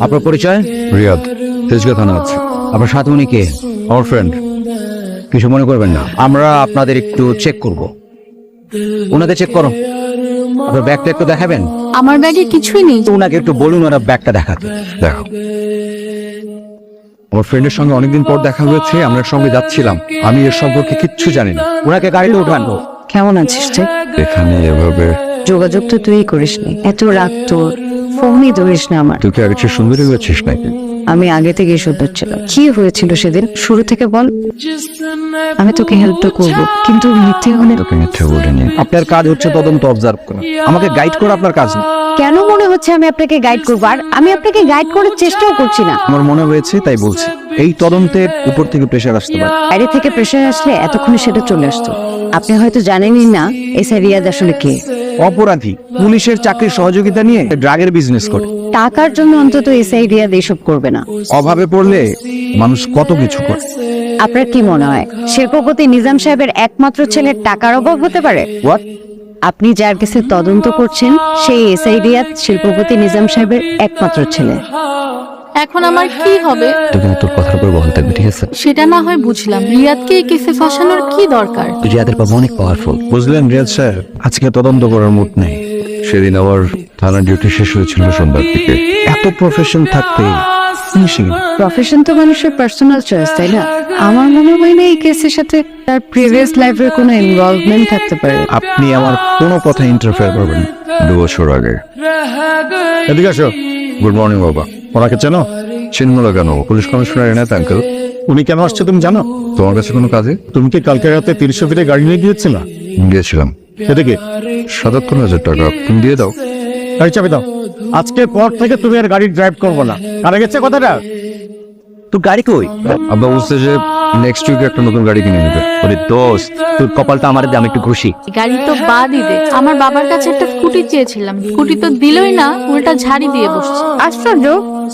আপনার পরিচয়? রিয়াদ, তেজগাঁ থানা আছে। আপনার সাথে উনি কে? আমার ফ্রেন্ড। কিছু মনে করবেন না, আমরা আপনাদের একটু চেক করব। ওনাকে চেক করো। আপনার ব্যাগটা একটু দেখাবেন? আমার ব্যাগে কিছুই নেই। তো ওনাকে একটু বলুন ওনার ব্যাগটা দেখাতে। দেখো, আমার ফ্রেন্ডের সঙ্গে অনেকদিন পর দেখা হয়েছে, আমরা সঙ্গে যাচ্ছিলাম। আমি এর সম্পর্কে কিচ্ছু জানি না। ওনাকে গাড়িতে উঠানো। কেমন আছিস তুই? এখানে এভাবে যোগাযোগ তো তুই করিসনি, এত রাত তোর, ফোনই ধরিস না আমার। তুই কি আগে চেয়ে সুন্দরী হয়েছিস নাকি? আমি আগে থেকেই সুন্দর ছিলাম। কি হয়েছিল সেদিন, শুরু থেকে বল। আমি তোকে হেল্পটা করবো, কিন্তু মিথ্যে হলে তোকে মিথ্যে বলিনি। আপনার কাজ হচ্ছে তদন্ত অবজার্ভ করা, আমাকে গাইড করা আপনার কাজ না। কেন মনে হচ্ছে আমি আপনাকে গাইড করবো? আর আমি আপনাকে গাইড করার চেষ্টাও করছি না। আমার মনে হয়েছে তাই বলছি। এই তদন্তের উপর থেকে প্রেশার আসতে পারে। বাইরে থেকে প্রেশার আসলে এতক্ষণে সেটা চলে আসতো। আপনি হয়তো জানেনই না এসআই রিয়াজ আসলে কে। অপরাধী, পুলিশের চাকরির সহযোগিতা নিয়ে ড্রাগের বিজনেস করে। টাকার জন্য অন্তত এসআই রিয়াজ এসব করবে না। অভাবে পড়লে মানুষ কত কিছু করে। আপনার কি মনে হয় শিল্পপতি নিজাম সাহেবের একমাত্র ছেলের টাকার অভাব হতে পারে? হোয়াট? আপনি যার কাছে তদন্ত করছেন সেই এসআই রিয়াজ শিল্পপতি নিজাম সাহেবের একমাত্র ছেলে। এখন আমার কি হবে? তোকে তোর কথার উপর বহাল থাকবে, ঠিক আছে? সেটা না হয় বুঝলাম, রিয়াদকে এই কেসে ফাঁসানোর কি দরকার? রিয়াদের বাবা অনেক পাওয়ারফুল, বুঝলেন রিয়াদ স্যার? আজকে তদন্ত করার মুড নেই। সেদিন আমার থানার ডিউটি শেষ হয়েছিল সন্ধ্যার দিকে। এত প্রফেশন থাকতে প্রফেশন তো মানুষের পার্সোনাল চয়েস, তাই না? আমার মনে হয় না এই কেসের সাথে তার প্রিভিয়াস লাইফের কোনো ইনভলভমেন্ট থাকতে পারে। আপনি আমার কোনো কথা ইন্টারফেয়ার করবেন না। 2 বছর আগে। এদিকে আসো। গুড মর্নিং বাবা। ওনাকে চেনো? চিনব না কেন? Police commissioner Enayet uncle. উনি কেন আসছে তুমি জানো? তোমার কাছে কোনো কাজে? তুমি কি কালকে রাতে 30 ফিটে গাড়ি নিয়ে গিয়েছিলা? গিয়েছিলাম। এদিকে 77,000 টাকা তুমি দিয়ে দাও। গাড়ি চাবি দাও। আজকের পর থেকে তুমি আর গাড়ি ড্রাইভ করবো না। কারে গেছে কথাটা? তোর গাড়ি কই? আব্বা বলছে যে নেক্সট উইকে একটা নতুন গাড়ি কিনে নিবে। ওরে দোস্ত, তোর কপালটা আমার দিয়ে, আমি একটু খুশি। গাড়ি তো বাদই দে, আমার বাবার কাছে একটা স্কুটি চেয়েছিলাম, স্কুটি তো দিলই না, উল্টা ঝাড়ি দিয়ে বসছে। আশ্চর্য,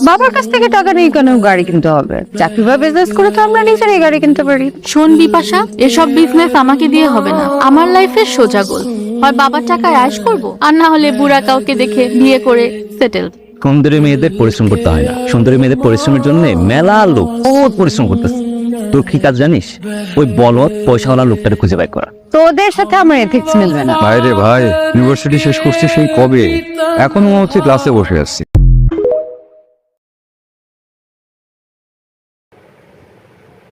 বাবার কাছ থেকে টাকা নেই কেন গাড়ি কিনতে হবে? চাকরি বা বিজনেস করে তো আমরা নিজেরাই গাড়ি কিনতে পারি। শোন বিপাশা, এসব বিজনেস আমাকে দিয়ে হবে না। আমার লাইফের সোজা গোল, হয় বাবার টাকায় আয়েশ করবো, আর না হলে বুড়া কাউকে দেখে বিয়ে করে সেটেল। সুন্দরী মেয়েদের পরিশ্রম করতে হয় না, সুন্দরী মেয়েদের পরিশ্রমের জন্য মেলা লোক বহুত পরিশ্রম করতেছে। তোর কি কাজ জানিস? ওই বলদ পয়সাওয়ালা লোকটাকে খুঁজে বের করা। তোদের সাথে আমার এথিক্স মিলবে না। ভাই রে ভাই, ইউনিভার্সিটি শেষ করছি সেই কবে, এখনো মনে হচ্ছে ক্লাসে বসে আছি।